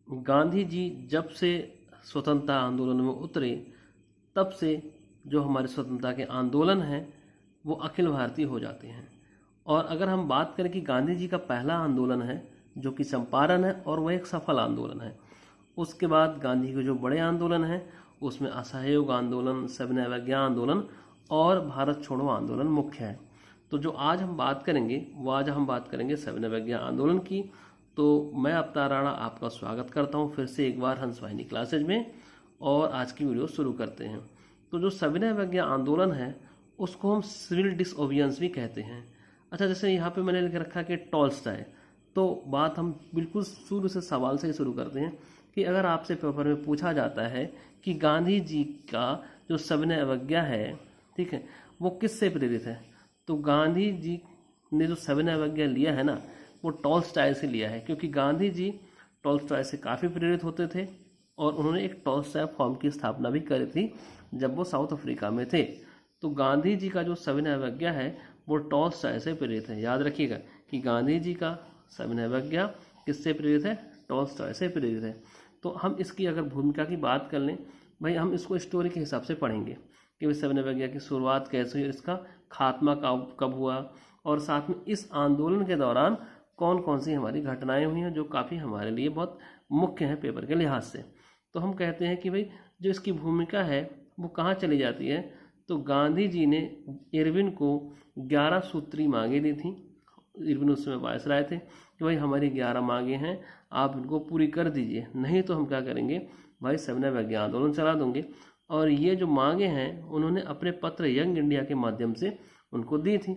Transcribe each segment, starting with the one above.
गांधी जी जब से स्वतंत्रता आंदोलन में उतरे तब से जो हमारे स्वतंत्रता के आंदोलन हैं वो अखिल भारतीय हो जाते हैं। और अगर हम बात करें कि गांधी जी का पहला आंदोलन है जो कि चंपारण है और वह एक सफल आंदोलन है। उसके बाद गांधी के जो बड़े आंदोलन हैं उसमें असहयोग आंदोलन, सविनय अवज्ञा आंदोलन और भारत छोड़ो आंदोलन मुख्य है। तो जो आज हम बात करेंगे वो आज हम बात करेंगे सविनय अवज्ञा आंदोलन की। तो मैं अवतार राणा आपका स्वागत करता हूं फिर से एक बार हंस वाहिनी क्लासेज में, और आज की वीडियो शुरू करते हैं। तो जो सविनय अवज्ञा आंदोलन है उसको हम सिविल डिसओबियंस भी कहते हैं। अच्छा, जैसे यहाँ पे मैंने लिख रखा है कि टॉल्स्टॉय, तो बात हम बिल्कुल शुरू से सवाल से ही शुरू करते हैं कि अगर आपसे पेपर में पूछा जाता है कि गांधी जी का जो सविनय अवज्ञा है, ठीक है, वो किससे प्रेरित है, तो गांधी जी ने जो सविनय अवज्ञा लिया है ना वो टॉल्स्टॉय से लिया है, क्योंकि गांधी जी टॉल्स्टॉय से काफ़ी प्रेरित होते थे और उन्होंने एक टॉल्स्टॉय फॉर्म की स्थापना भी करी थी जब वो साउथ अफ्रीका में थे। तो गांधी जी का जो सविनय अवज्ञा है वो टॉल्स्टॉय से प्रेरित है। याद रखिएगा कि गांधी जी का सविनय अवज्ञा किससे प्रेरित है, टॉल्स्टॉय से प्रेरित है। तो हम इसकी अगर भूमिका की बात कर लें भाई, हम इसको स्टोरी के हिसाब से पढ़ेंगे कि सविनय अवज्ञा की शुरुआत कैसे हुई, इसका खात्मा कब हुआ, और साथ में इस आंदोलन के दौरान कौन कौन सी हमारी घटनाएं हुई हैं जो काफ़ी हमारे लिए बहुत मुख्य हैं पेपर के लिहाज से। तो हम कहते हैं कि भाई जो इसकी भूमिका है वो कहाँ चली जाती है, तो गांधी जी ने इरविन को 11 सूत्री मांगे दी थी। इरविन उस समय वायसराय थे कि भाई हमारी 11 मांगे हैं, आप इनको पूरी कर दीजिए, नहीं तो हम क्या करेंगे भाई सविनय अवज्ञा आंदोलन चला देंगे। और ये जो मांगे हैं उन्होंने अपने पत्र यंग इंडिया के माध्यम से उनको दी थी।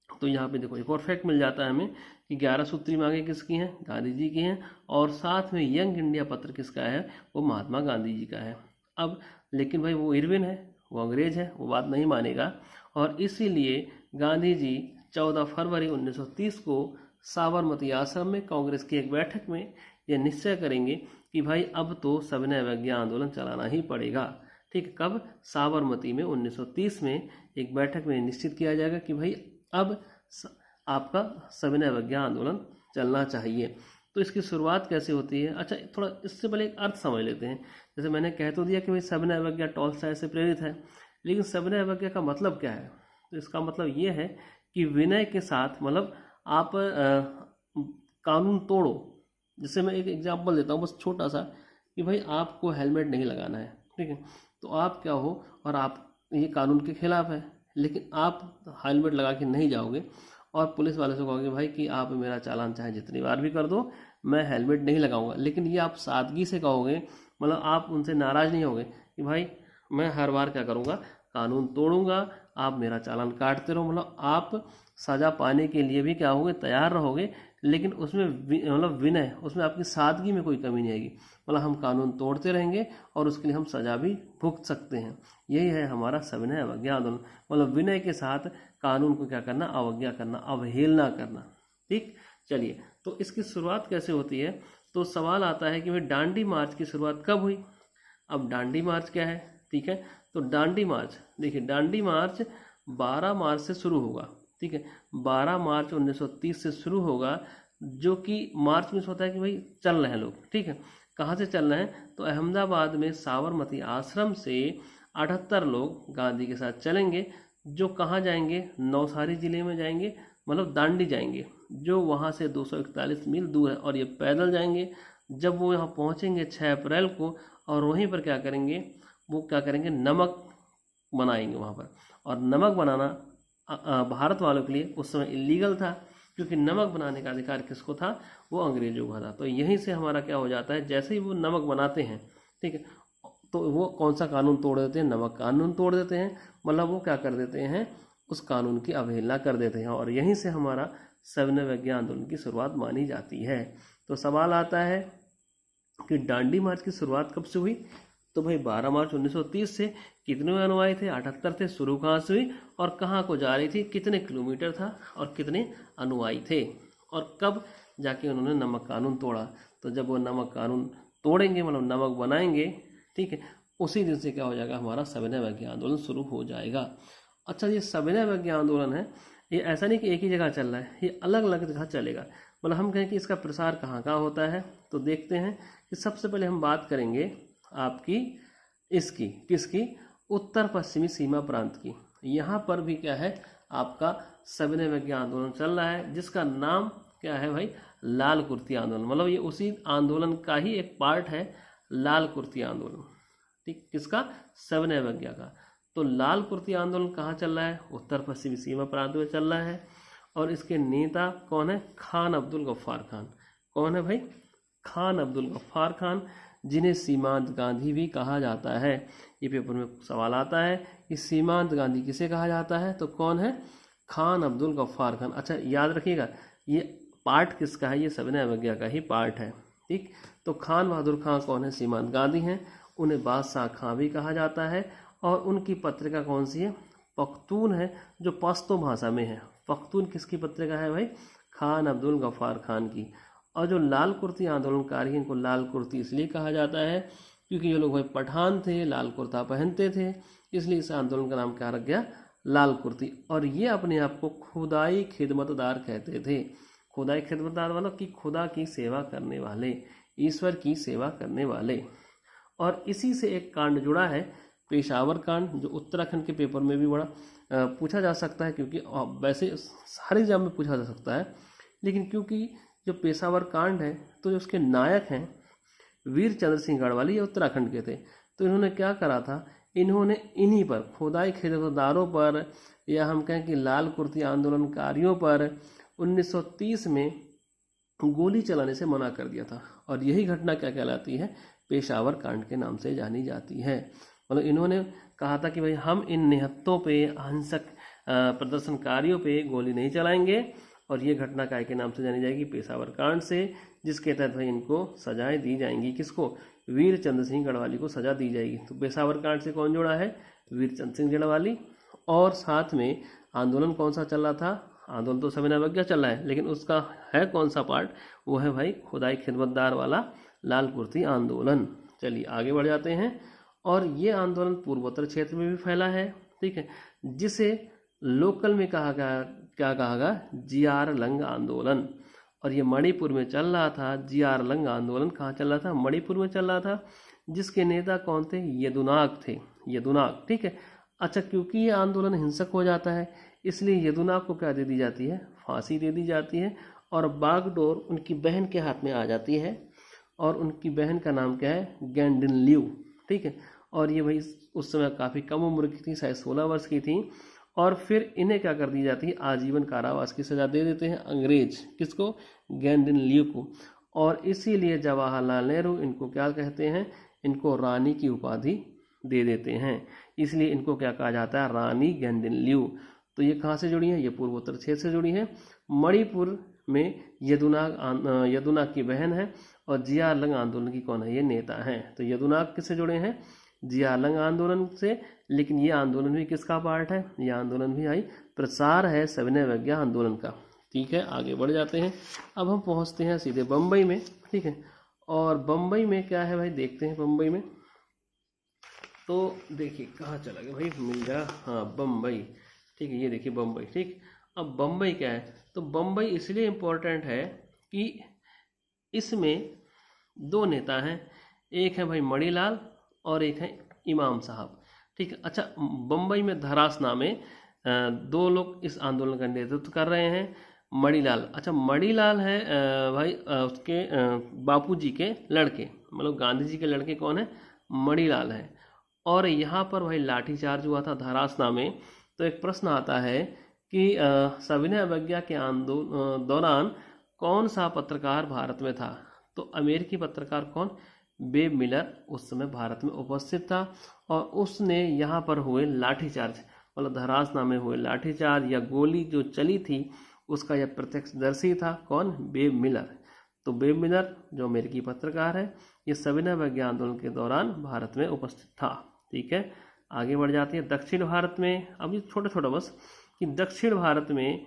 तो यहाँ पे देखो एक और फैक्ट मिल जाता है हमें कि 11 सूत्री मांगे किसकी हैं, गांधी जी की हैं, और साथ में यंग इंडिया पत्र किसका है, वो महात्मा गांधी जी का है। अब लेकिन भाई वो इरविन है, वो अंग्रेज है, वो बात नहीं मानेगा, और इसीलिए गांधी जी 14 फरवरी 1930 को साबरमती आश्रम में कांग्रेस की एक बैठक में यह निश्चय करेंगे कि भाई अब तो सविनय अवज्ञा आंदोलन चलाना ही पड़ेगा। ठीक, कब, साबरमती में 1930 में एक बैठक में निश्चित किया जाएगा कि भाई अब आपका सविनय अवज्ञा आंदोलन चलना चाहिए। तो इसकी शुरुआत कैसे होती है, अच्छा थोड़ा इससे पहले एक अर्थ समझ लेते हैं। जैसे मैंने कह तो दिया कि भाई सविनय अवज्ञा टॉल्स्टॉय से प्रेरित है, लेकिन सविनय अवज्ञा का मतलब क्या है, तो इसका मतलब ये है कि विनय के साथ, मतलब आप कानून तोड़ो। जैसे मैं एक एग्जाम्पल देता हूँ बस छोटा सा, कि भाई आपको हेलमेट नहीं लगाना है, ठीक है, तो आप क्या हो और आप ये कानून के खिलाफ है, लेकिन आप हेलमेट लगा के नहीं जाओगे और पुलिस वाले से कहोगे भाई कि आप मेरा चालान चाहे जितनी बार भी कर दो, मैं हेलमेट नहीं लगाऊंगा। लेकिन ये आप सादगी से कहोगे, मतलब आप उनसे नाराज़ नहीं होगे कि भाई मैं हर बार क्या करूँगा, कानून तोड़ूंगा, आप मेरा चालान काटते रहो। मतलब आप सज़ा पाने के लिए भी क्या होगे, तैयार रहोगे, लेकिन उसमें मतलब विनय, उसमें आपकी सादगी में कोई कमी नहीं आएगी। मतलब हम कानून तोड़ते रहेंगे और उसके लिए हम सज़ा भी भुगत सकते हैं। यही है हमारा सविनय अवज्ञा आंदोलन, मतलब विनय के साथ कानून को क्या करना, अवज्ञा करना, अवहेलना करना। ठीक, चलिए तो इसकी शुरुआत कैसे होती है, तो सवाल आता है कि भाई दांडी मार्च की शुरुआत कब हुई। अब दांडी मार्च क्या है, ठीक है, तो दांडी मार्च देखिए, दांडी मार्च 12 मार्च से शुरू होगा, ठीक है, 12 मार्च 1930 से शुरू होगा, जो कि मार्च में होता है कि भाई चल रहे हैं लोग, ठीक है, कहाँ से चल रहे हैं, तो अहमदाबाद में साबरमती आश्रम से 78 लोग गांधी के साथ चलेंगे, जो कहाँ जाएंगे, नवसारी जिले में जाएंगे, मतलब दांडी जाएंगे, जो वहाँ से 241 मील दूर है, और ये पैदल जाएंगे। जब वो यहाँ पहुँचेंगे 6 अप्रैल को, और वहीं पर क्या करेंगे, वो क्या करेंगे, नमक बनाएंगे वहाँ पर। और नमक बनाना भारत वालों के लिए उस समय इलीगल था, क्योंकि नमक बनाने का अधिकार किसको था, वो अंग्रेजों का था। तो यहीं से हमारा क्या हो जाता है, जैसे ही वो नमक बनाते हैं, ठीक है, तो वो कौन सा कानून तोड़ देते हैं, नमक कानून तोड़ देते हैं, मतलब वो क्या कर देते हैं, उस कानून की अवहेलना कर देते हैं, और यहीं से हमारा सविनय अवज्ञा आंदोलन की शुरुआत मानी जाती है। तो सवाल आता है कि दांडी मार्च की शुरुआत कब से हुई, तो भाई 12 मार्च 1930 से। कितने अनुयायी थे, 78 थे। शुरू कहाँ से हुई और कहाँ को जा रही थी, कितने किलोमीटर था और कितने अनुयायी थे, और कब जाके उन्होंने नमक कानून तोड़ा, तो जब वो नमक कानून तोड़ेंगे, मतलब नमक बनाएंगे, ठीक है, उसी दिन से क्या हो जाएगा, हमारा सविनय अवज्ञा आंदोलन शुरू हो जाएगा। अच्छा, ये सविनय अवज्ञा आंदोलन है, ये ऐसा नहीं कि एक ही जगह चल रहा है, ये अलग अलग जगह चलेगा। मतलब हम कहें कि इसका प्रसार कहाँ कहाँ होता है, तो देखते हैं कि सबसे पहले हम बात करेंगे आपकी किसकी, उत्तर पश्चिमी सीमा प्रांत की। यहाँ पर भी क्या है, आपका सविनय अवज्ञा आंदोलन चल रहा है, जिसका नाम क्या है भाई, लाल कुर्ती आंदोलन। मतलब ये उसी आंदोलन का ही एक पार्ट है, लाल कुर्ती आंदोलन। ठीक, किसका, सविनय अवज्ञा का। तो लाल कुर्ती आंदोलन कहाँ चल रहा है, उत्तर पश्चिमी सीमा प्रांत में चल रहा है। और इसके नेता कौन है, खान अब्दुल गफ्फार खान। कौन है भाई, खान अब्दुल गफ्फार खान, जिन्हें सीमांत गांधी भी कहा जाता है। ये पेपर में सवाल आता है कि सीमांत गांधी किसे कहा जाता है, तो कौन है, खान अब्दुल गफ्फार खान। अच्छा याद रखिएगा, ये पार्ट किसका है, ये सविनय अवज्ञा का ही पार्ट है। ठीक, तो खान बहादुर खान कौन है, सीमांत गांधी हैं। उन्हें बादशाह खां भी कहा जाता है। और उनकी पत्रिका कौन सी है, पख्तून है, जो पश्तो भाषा में है। पख्तून किसकी पत्रिका है भाई, खान अब्दुल गफ्फार खान की। और जो लाल कुर्ती आंदोलनकारी हैं, इनको लाल कुर्ती इसलिए कहा जाता है क्योंकि ये लोग भाई पठान थे, लाल कुर्ता पहनते थे, इसलिए इस आंदोलन का नाम क्या रख गया, लाल कुर्ती। और ये अपने आप को खुदाई खिदमतदार कहते थे। खुदाई खिदमतदार मतलब कि खुदा की सेवा करने वाले, ईश्वर की सेवा करने वाले। और इसी से एक कांड जुड़ा है, पेशावर कांड, जो उत्तराखंड के पेपर में भी बड़ा पूछा जा सकता है, क्योंकि वैसे सारे एग्जाम में पूछा जा सकता है, लेकिन क्योंकि जो पेशावर कांड है तो जो उसके नायक हैं वीर चंद्र सिंह गढ़वाली, ये उत्तराखंड के थे। तो इन्होंने क्या करा था, इन्होंने इन्हीं पर, खुदाई खिदमतदारों पर, या हम कहें कि लाल कुर्ती आंदोलनकारियों पर 1930 में गोली चलाने से मना कर दिया था। और यही घटना क्या कहलाती है, पेशावर कांड के नाम से जानी जाती है। मतलब इन्होंने कहा था कि भाई हम इन निहत्तों पे, अहिंसक प्रदर्शनकारियों पे गोली नहीं चलाएंगे। और ये घटना काय के नाम से जानी जाएगी, पेशावर कांड से, जिसके तहत भाई इनको सजाएं दी जाएंगी। किसको, वीर चंद्र सिंह गढ़वाली को सजा दी जाएगी। तो पेशावर कांड से कौन जुड़ा है, वीर चंद्र सिंह गढ़वाली। और साथ में आंदोलन कौन सा चल रहा था, आंदोलन तो सविनय अवज्ञा चल रहा है, लेकिन उसका है कौन सा पार्ट, वो है भाई खुदाई खिदमतदार वाला लाल कुर्ती आंदोलन। चलिए आगे बढ़ जाते हैं। और ये आंदोलन पूर्वोत्तर क्षेत्र में भी फैला है। ठीक है, जिसे लोकल में कहा गया, क्या कहा गया, जियार लंग आंदोलन। और ये मणिपुर में चल रहा था। जियार लंग आंदोलन कहाँ चल रहा था, मणिपुर में चल रहा था, जिसके नेता कौन थे, यदुनाग थे, यदुनाग। ठीक है, अच्छा क्योंकि ये आंदोलन हिंसक हो जाता है, इसलिए यदुनाग को क्या दे दी जाती है, फांसी दे दी जाती है। और बागडोर उनकी बहन के हाथ में आ जाती है। और उनकी बहन का नाम क्या है, गैंडिन लियू। ठीक है, और ये भाई उस समय काफ़ी कम उम्र की थी, शायद 16 वर्ष की थी। और फिर इन्हें क्या कर दी जाती है, आजीवन कारावास की सज़ा दे देते हैं अंग्रेज। किसको, गैंडिन लियू को। और इसीलिए जवाहरलाल नेहरू इनको क्या कहते हैं, इनको रानी की उपाधि दे देते हैं। इसलिए इनको क्या कहा जाता है, रानी गैंडिन लियू। तो ये कहाँ से जुड़ी है, ये पूर्वोत्तर क्षेत्र से जुड़ी है। मणिपुर में यदुनाग की बहन है। और जियारलंग आंदोलन की कौन है, ये नेता हैं। तो यदुनाग किससे जुड़े हैं, जियारलंग आंदोलन से। लेकिन ये आंदोलन भी किसका पार्ट है, ये आंदोलन भी आई प्रसार है सविनय अवज्ञा आंदोलन का। ठीक है, आगे बढ़ जाते हैं। अब हम पहुंचते हैं सीधे बम्बई में। ठीक है, और बम्बई में क्या है भाई, देखते हैं बम्बई में। तो देखिए कहाँ चला गया भाई, मिल जा, हाँ बम्बई। ठीक है, ये देखिए बम्बई। ठीक, अब बम्बई क्या है, तो बम्बई इसलिए इम्पोर्टेंट है कि इसमें दो नेता हैं, एक है भाई मणिलाल और एक है इमाम साहब। ठीक है, अच्छा बम्बई में धरास नामे दो लोग इस आंदोलन का नेतृत्व कर रहे हैं। मणिलाल, अच्छा मणिलाल है भाई उसके बापूजी के लड़के, मतलब गांधी जी के लड़के कौन है, मणिलाल है। और यहाँ पर भाई लाठीचार्ज हुआ था धरास नामे। तो एक प्रश्न आता है कि सविनय अवज्ञा के आंदोलन दौरान कौन सा पत्रकार भारत में था, तो अमेरिकी पत्रकार कौन, बेब मिलर उस समय भारत में उपस्थित था। और उसने यहाँ पर हुए लाठीचार्ज, मतलब धरासना में हुए लाठीचार्ज या गोली जो चली थी उसका यह प्रत्यक्षदर्शी था। कौन, बेब मिलर। तो बेब मिलर जो अमेरिकी पत्रकार है, ये सविनय अवज्ञा आंदोलन के दौरान भारत में उपस्थित था। ठीक है, आगे बढ़ जाते हैं दक्षिण भारत में। अब ये छोटा छोटा बस कि दक्षिण भारत में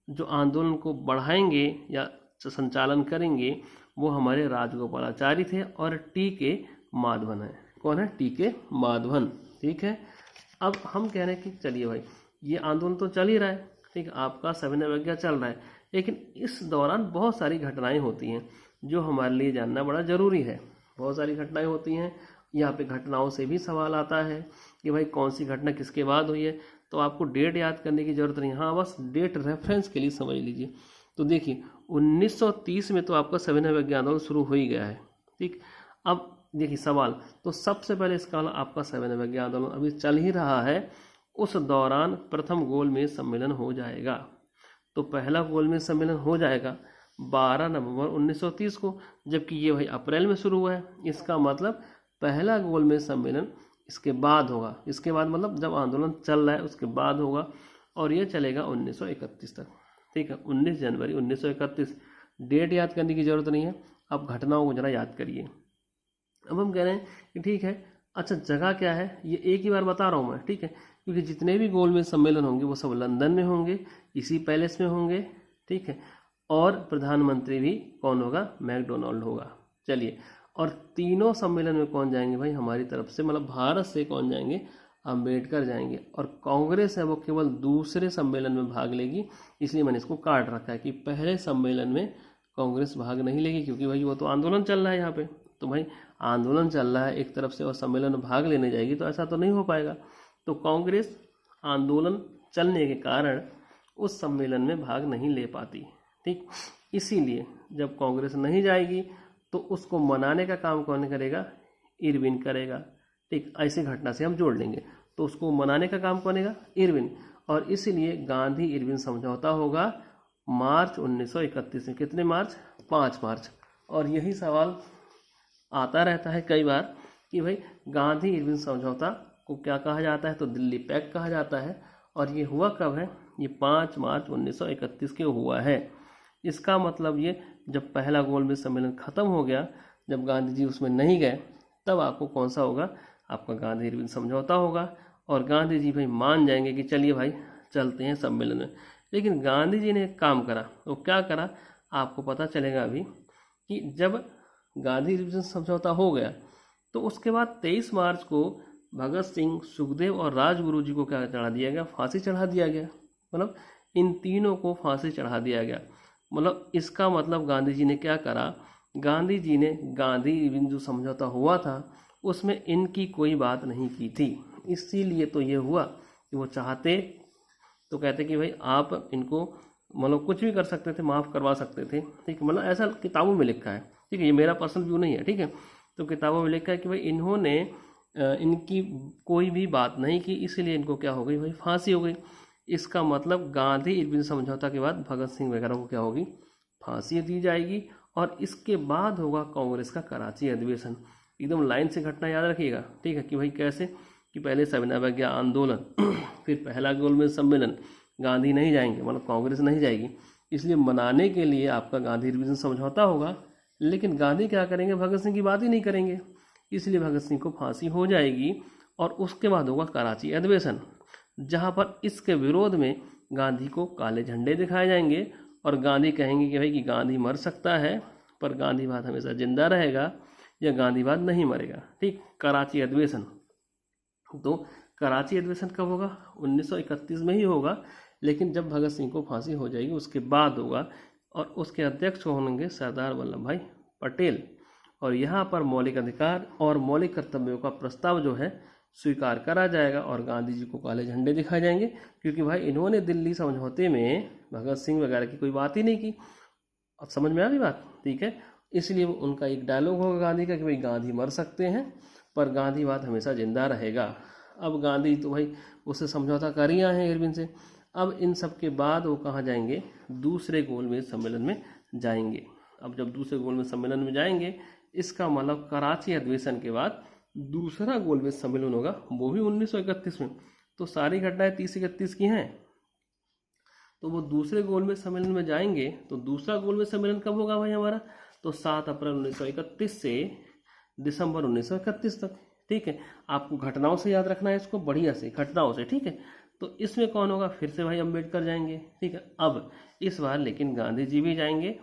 जो आंदोलन को बढ़ाएंगे या संचालन करेंगे वो हमारे राजगोपालाचारी थे और टी के माधवन है। कौन है, टी के माधवन। ठीक है, अब हम कह रहे हैं कि चलिए भाई ये आंदोलन तो चल ही रहा है, ठीक है, आपका सविनय अवज्ञा चल रहा है, लेकिन इस दौरान बहुत सारी घटनाएं होती हैं। जो हमारे लिए जानना बड़ा ज़रूरी है। बहुत सारी घटनाएं होती हैं, यहाँ पे घटनाओं से भी सवाल आता है कि भाई कौन सी घटना किसके बाद हुई है, तो आपको डेट याद करने की ज़रूरत नहीं, हाँ बस डेट रेफरेंस के लिए समझ लीजिए। तो देखिए 1930 में तो आपका सविनय अवज्ञा आंदोलन शुरू हो ही गया है, ठीक। अब देखिए सवाल, तो सबसे पहले इसका आपका सविनय अवज्ञा आंदोलन अभी चल ही रहा है, उस दौरान प्रथम गोलमेज सम्मेलन हो जाएगा। तो पहला गोलमेज सम्मेलन हो जाएगा 12 नवंबर 1930 को, जबकि ये भाई अप्रैल में शुरू हुआ है। इसका मतलब पहला गोलमेज सम्मेलन इसके बाद होगा, इसके बाद मतलब जब आंदोलन चल रहा है उसके बाद होगा, और ये चलेगा 1931 तक, ठीक है। 19 जनवरी 1931, डेट याद करने की ज़रूरत नहीं है, अब घटनाओं को जरा याद करिए। अब हम कह रहे हैं कि ठीक है, अच्छा जगह क्या है, ये एक ही बार बता रहा हूँ मैं, ठीक है, क्योंकि जितने भी गोलमेज सम्मेलन होंगे वो सब लंदन में होंगे, इसी पैलेस में होंगे, ठीक है। और प्रधानमंत्री भी कौन होगा, मैकडोनाल्ड होगा। चलिए, और तीनों सम्मेलन में कौन जाएंगे भाई, हमारी तरफ से मतलब भारत से कौन जाएंगे, अम्बेडकर जाएंगे। और कांग्रेस है वो केवल दूसरे सम्मेलन में भाग लेगी, इसलिए मैंने इसको काट रखा है कि पहले सम्मेलन में कांग्रेस भाग नहीं लेगी, क्योंकि भाई वो तो आंदोलन चल रहा है यहाँ पे। तो भाई आंदोलन चल रहा है एक तरफ से और सम्मेलन में भाग लेने जाएगी, तो ऐसा तो नहीं हो पाएगा। तो कांग्रेस आंदोलन चलने के कारण उस सम्मेलन में भाग नहीं ले पाती, ठीक। इसीलिए जब कांग्रेस नहीं जाएगी तो उसको मनाने का काम कौन करेगा, इरविन करेगा, ठीक। ऐसी घटना से हम जोड़ लेंगे, तो उसको मनाने का काम करेगा इरविन, और इसीलिए गांधी इरविन समझौता होगा मार्च 1931 में। कितने मार्च, 5 मार्च। और यही सवाल आता रहता है कई बार कि भाई गांधी इरविन समझौता को क्या कहा जाता है, तो दिल्ली पैक्ट कहा जाता है। और ये हुआ कब है, ये 5 मार्च 1931 के हुआ है। इसका मतलब ये जब पहला गोलमेज सम्मेलन खत्म हो गया, जब गांधी जी उसमें नहीं गए, तब आपको कौन सा होगा, आपका गांधी इरविन समझौता होगा। और गांधी जी भाई मान जाएंगे कि चलिए भाई चलते हैं सम्मेलन में। लेकिन गांधी जी ने एक काम करा, वो क्या करा आपको पता चलेगा अभी, कि जब गांधी इरविन समझौता हो गया तो उसके बाद 23 मार्च को भगत सिंह, सुखदेव और राजगुरु जी को क्या चढ़ा दिया गया, फांसी चढ़ा दिया गया। मतलब इन तीनों को फांसी चढ़ा दिया गया। मतलब इसका मतलब गांधी जी ने क्या करा, गांधी जी ने गांधी इरविन जो समझौता हुआ था उसमें इनकी कोई बात नहीं की थी। इसीलिए तो ये हुआ कि वो चाहते तो कहते कि भाई आप इनको मतलब कुछ भी कर सकते थे, माफ़ करवा सकते थे, ठीक है। मतलब ऐसा किताबों में लिखा है, ठीक है, ये मेरा पर्सनल व्यू नहीं है, ठीक है। तो किताबों में लिखा है कि भाई इन्होंने इनकी कोई भी बात नहीं की, इसलिए इनको क्या हो गई भाई, फांसी हो गई। इसका मतलब गांधी इरविन समझौता के बाद भगत सिंह वगैरह को क्या होगी, फांसी दी जाएगी। और इसके बाद होगा कांग्रेस का कराची अधिवेशन। एकदम लाइन से घटना याद रखिएगा, ठीक है, कि भाई कैसे, कि पहले सविनय अवज्ञा आंदोलन, फिर पहला गोलमेज सम्मेलन, गांधी नहीं जाएंगे मतलब कांग्रेस नहीं जाएगी, इसलिए मनाने के लिए आपका गांधी इरविन समझौता होगा। लेकिन गांधी क्या करेंगे, भगत सिंह की बात ही नहीं करेंगे, इसलिए भगत सिंह को फांसी हो जाएगी। और उसके बाद होगा कराची अधिवेशन, जहां पर इसके विरोध में गांधी को काले झंडे दिखाए जाएंगे और गांधी कहेंगे कि भाई कि गांधी मर सकता है पर गांधीवाद हमेशा जिंदा रहेगा, या गांधीवाद नहीं मरेगा, ठीक। कराची अधिवेशन, तो कराची अधिवेशन कब होगा, 1931 में ही होगा, लेकिन जब भगत सिंह को फांसी हो जाएगी उसके बाद होगा। और उसके अध्यक्ष होंगे सरदार वल्लभ भाई पटेल। और यहाँ पर मौलिक अधिकार और मौलिक कर्तव्यों का प्रस्ताव जो है स्वीकार करा जाएगा और गांधी जी को काले झंडे दिखाए जाएंगे, क्योंकि भाई इन्होंने दिल्ली समझौते में भगत सिंह वगैरह की कोई बात ही नहीं की। अब समझ में आ गई बात, ठीक है। इसलिए उनका एक डायलॉग होगा गांधी का कि भाई गांधी मर सकते हैं पर गांधीवाद हमेशा जिंदा रहेगा। अब गांधी तो भाई उससे समझौता कर ही आए हैं इरविन से। अब इन सब के बाद वो कहाँ जाएंगे, दूसरे गोलमेज सम्मेलन में जाएंगे। अब जब दूसरे गोलमेज सम्मेलन में जाएंगे, इसका मतलब कराची अधिवेशन के बाद दूसरा गोलमेज सम्मेलन होगा, वो भी 1931 में। तो सारी घटनाएं 30-31 की हैं। तो वो दूसरे गोलमेज सम्मेलन में जाएंगे। तो दूसरा गोलमेज सम्मेलन कब होगा भाई हमारा, तो 7 अप्रैल 1931 से दिसंबर 1931 तक, ठीक है। आपको घटनाओं से याद रखना है इसको, बढ़िया से घटनाओं से, ठीक है। तो इसमें कौन होगा, फिर से भाई अम्बेडकर जाएंगे, ठीक है। अब इस बार लेकिन गांधी जी भी जाएंगे।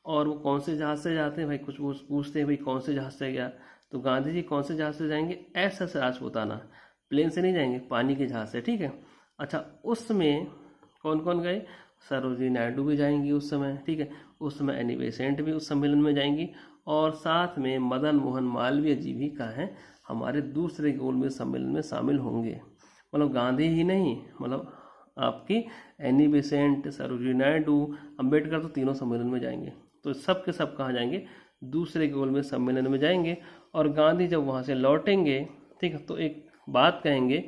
और वो कौन से जहाज़ से जाते हैं भाई, कुछ वो पूछते हैं भाई कौन से जहाज़ से गया, तो गांधी जी कौन से जहाज़ से जाएंगे, SS राजपूताना, प्लेन से नहीं जाएंगे, पानी के जहाज़ से, ठीक है। अच्छा, उसमें कौन कौन गए, सरोजिनी नायडू भी जाएंगी उस समय, ठीक है। उस समय एनी बेसेंट भी उस सम्मेलन में जाएंगी और साथ में मदन मोहन मालवीय जी भी कहाँ हैं, हमारे दूसरे गोलमेज सम्मेलन में शामिल होंगे। मतलब गांधी ही नहीं, मतलब आपकी एनी बेसेंट, सरोजिनी नायडू, अम्बेडकर तो तीनों सम्मेलन में जाएंगे। तो सब के सब कहाँ जाएंगे, दूसरे गोलमेज सम्मेलन में जाएंगे। और गांधी जब वहाँ से लौटेंगे, ठीक है, तो एक बात कहेंगे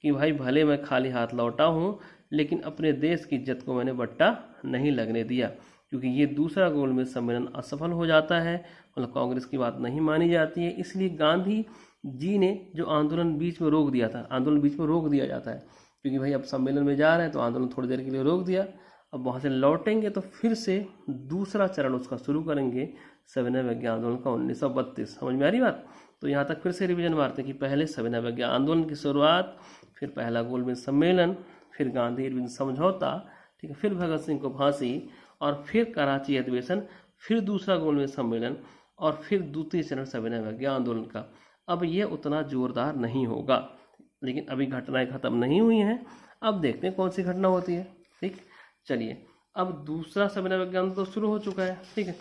कि भाई भले मैं खाली हाथ लौटा हूँ, लेकिन अपने देश की इज्जत को मैंने बट्टा नहीं लगने दिया, क्योंकि ये दूसरा गोलमेज सम्मेलन असफल हो जाता है, मतलब कांग्रेस की बात नहीं मानी जाती है। इसलिए गांधी जी ने जो आंदोलन बीच में रोक दिया था, आंदोलन बीच में रोक दिया जाता है, क्योंकि भाई अब सम्मेलन में जा रहे हैं तो आंदोलन थोड़ी देर के लिए रोक दिया। अब वहाँ से लौटेंगे तो फिर से दूसरा चरण उसका शुरू करेंगे, सविनय अवज्ञा आंदोलन का 1932। समझ में आ रही बात? तो यहाँ तक फिर से रिवीजन मारते हैं कि पहले सविनय अवज्ञा आंदोलन की शुरुआत, फिर पहला गोलमेज सम्मेलन, फिर गांधी इरविन समझौता, ठीक है, फिर भगत सिंह को फांसी, और फिर कराची अधिवेशन, फिर दूसरा गोलमेज सम्मेलन, और फिर द्वितीय चरण सविनय अवज्ञा आंदोलन का। अब ये उतना जोरदार नहीं होगा, लेकिन अभी घटनाएं खत्म नहीं हुई हैं। अब देखते हैं कौन सी घटना होती है, ठीक। चलिए, अब दूसरा सविनय अवज्ञा आंदोलन तो शुरू हो चुका है, ठीक है।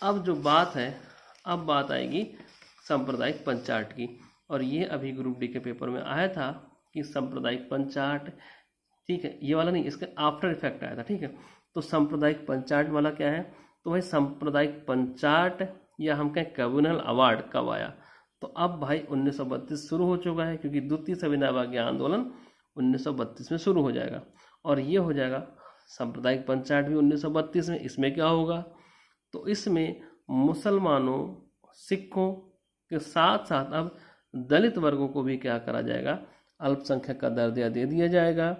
अब जो बात है, अब बात आएगी सांप्रदायिक पंचाट की, और ये अभी ग्रुप डी के पेपर में आया था कि सांप्रदायिक पंचाट, ठीक है, ये वाला नहीं, इसका आफ्टर इफेक्ट आया था, ठीक है। तो सांप्रदायिक पंचाट वाला क्या है, तो भाई सांप्रदायिक पंचाट या हम कहें कम्युनल अवार्ड कब आया, तो अब भाई 1932 शुरू हो चुका है, क्योंकि द्वितीय सविनय अवज्ञा आंदोलन 1932 में शुरू हो जाएगा, और ये हो जाएगा सांप्रदायिक पंचाट भी 1932 में। इसमें क्या होगा, तो इसमें मुसलमानों, सिखों के साथ साथ अब दलित वर्गों को भी क्या करा जाएगा, अल्पसंख्यक का दर्जा दे दिया जाएगा,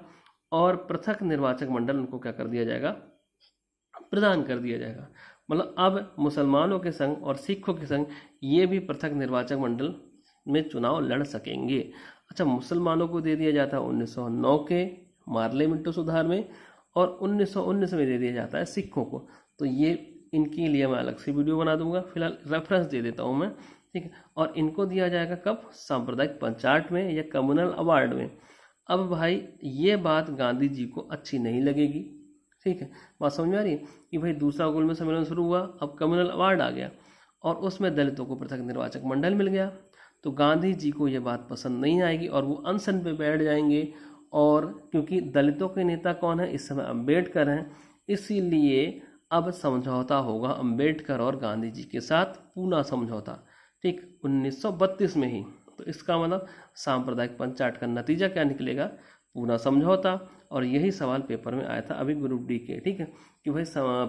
और पृथक निर्वाचक मंडल उनको क्या कर दिया जाएगा, प्रदान कर दिया जाएगा। मतलब अब मुसलमानों के संग और सिखों के संग ये भी पृथक निर्वाचक मंडल में चुनाव लड़ सकेंगे। अच्छा, मुसलमानों को दे दिया जाता है 1909 के मार्ले मिंटो सुधार में, और 1919 में दे दिया जाता है सिखों को। तो ये इनके लिए मैं अलग से वीडियो बना दूंगा, फिलहाल रेफरेंस दे देता हूँ मैं, ठीक है। और इनको दिया जाएगा कब, सांप्रदायिक पंचाट में या कम्युनल अवार्ड में। अब भाई ये बात गांधी जी को अच्छी नहीं लगेगी, ठीक है। बात समझ में आ रही है कि भाई दूसरा गोलमेज सम्मेलन शुरू हुआ, अब कम्युनल अवार्ड आ गया, और उसमें दलितों को पृथक निर्वाचक मंडल मिल गया। तो गांधी जी को ये बात पसंद नहीं आएगी और वो अनशन पे बैठ जाएंगे। और क्योंकि दलितों के नेता कौन है इस समय, अम्बेडकर हैं, इसीलिए अब समझौता होगा अम्बेडकर और गांधी जी के साथ, पूना समझौता, ठीक, 1932 में ही। तो इसका मतलब सांप्रदायिक पंचाट का नतीजा क्या निकलेगा, पूना समझौता। और यही सवाल पेपर में आया था अभी ग्रुप डी के, ठीक है, कि भाई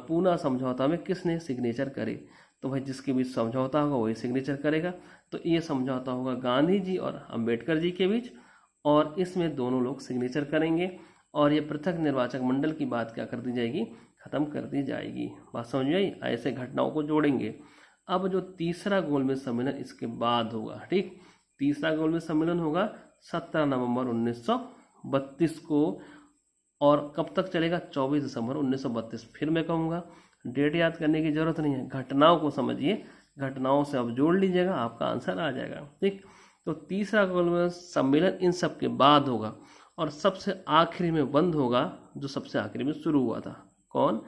पूना समझौता में किसने सिग्नेचर करे, तो भाई जिसके बीच समझौता होगा वही सिग्नेचर करेगा। तो ये समझौता होगा गांधी जी और अम्बेडकर जी के बीच, और इसमें दोनों लोग सिग्नेचर करेंगे, और ये पृथक निर्वाचक मंडल की बात क्या कर दी जाएगी, खत्म कर दी जाएगी। बात समझ में आई? ऐसे घटनाओं को जोड़ेंगे। अब जो तीसरा गोलमेज सम्मेलन इसके बाद होगा, ठीक, तीसरा गोलमेज सम्मेलन होगा 17 नवंबर 1932 को, और कब तक चलेगा, 24 दिसंबर 1932। फिर मैं कहूँगा डेट याद करने की जरूरत नहीं है, घटनाओं को समझिए, घटनाओं से अब जोड़ लीजिएगा, आपका आंसर आ जाएगा, ठीक। तो तीसरा गोलमेज सम्मेलन इन सब के बाद होगा, और सबसे आखिरी में बंद होगा जो सबसे आखिरी में शुरू हुआ था, कौन,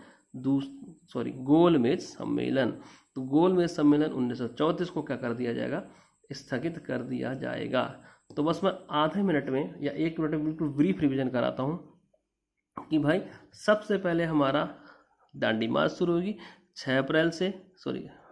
गोलमेज सम्मेलन। तो गोलमेज सम्मेलन 1934 को क्या कर दिया जाएगा, स्थगित कर दिया जाएगा। तो बस मैं आधे मिनट में या 1 मिनट में बिल्कुल ब्रीफ रिवीजन कराता हूँ कि भाई सबसे पहले हमारा दांडी मार्च शुरू होगी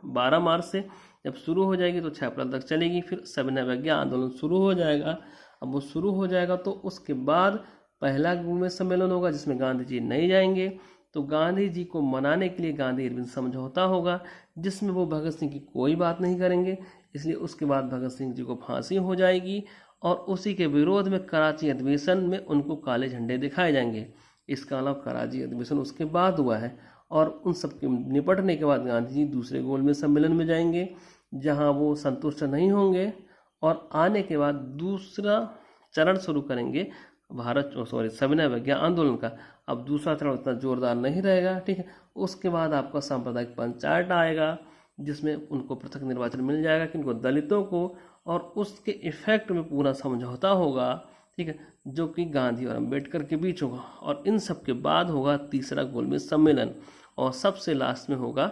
12 मार्च से, जब शुरू हो जाएगी तो 6 अप्रैल तक चलेगी। फिर सविनय अवज्ञा आंदोलन शुरू हो जाएगा। अब वो शुरू हो जाएगा तो उसके बाद पहला गोलमेज सम्मेलन होगा जिसमें गांधी जी नहीं जाएंगे। तो गांधी जी को मनाने के लिए गांधी इरविन समझौता होगा, जिसमें वो भगत सिंह की कोई बात नहीं करेंगे, इसलिए उसके बाद भगत सिंह जी को फांसी हो जाएगी, और उसी के विरोध में कराची अधिवेशन में उनको काले झंडे दिखाए जाएंगे। इसका अलावा कराची अधिवेशन उसके बाद हुआ है, और उन सब के निपटने के बाद गांधी जी दूसरे गोलमेज सम्मेलन में जाएंगे, जहां वो संतुष्ट नहीं होंगे, और आने के बाद दूसरा चरण शुरू करेंगे सविनय अवज्ञा आंदोलन का। अब दूसरा चरण उतना जोरदार नहीं रहेगा, ठीक है। उसके बाद आपका सांप्रदायिक पंचायत आएगा, जिसमें उनको पृथक निर्वाचन मिल जाएगा, किनको, दलितों को, और उसके इफेक्ट में पूरा समझौता होगा, ठीक है, जो कि गांधी और अंबेडकर के बीच होगा। और इन सब के बाद होगा तीसरा गोलमेज सम्मेलन, और सबसे लास्ट में होगा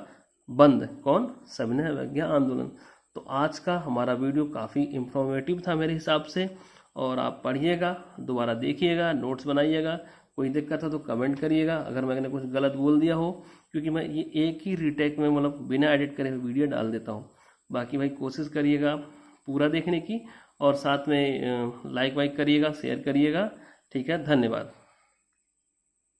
बंद, कौन, सविनय अवज्ञा आंदोलन। तो आज का हमारा वीडियो काफ़ी इंफॉर्मेटिव था मेरे हिसाब से, और आप पढ़िएगा, दोबारा देखिएगा, नोट्स बनाइएगा। कोई दिक्कत हो तो कमेंट करिएगा अगर मैंने कुछ गलत बोल दिया हो, क्योंकि मैं ये एक ही रीटेक में मतलब बिना एडिट करे हुए वीडियो डाल देता हूँ। बाकी भाई कोशिश करिएगा पूरा देखने की, और साथ में लाइक वाइक करिएगा, शेयर करिएगा। ठीक है, धन्यवाद।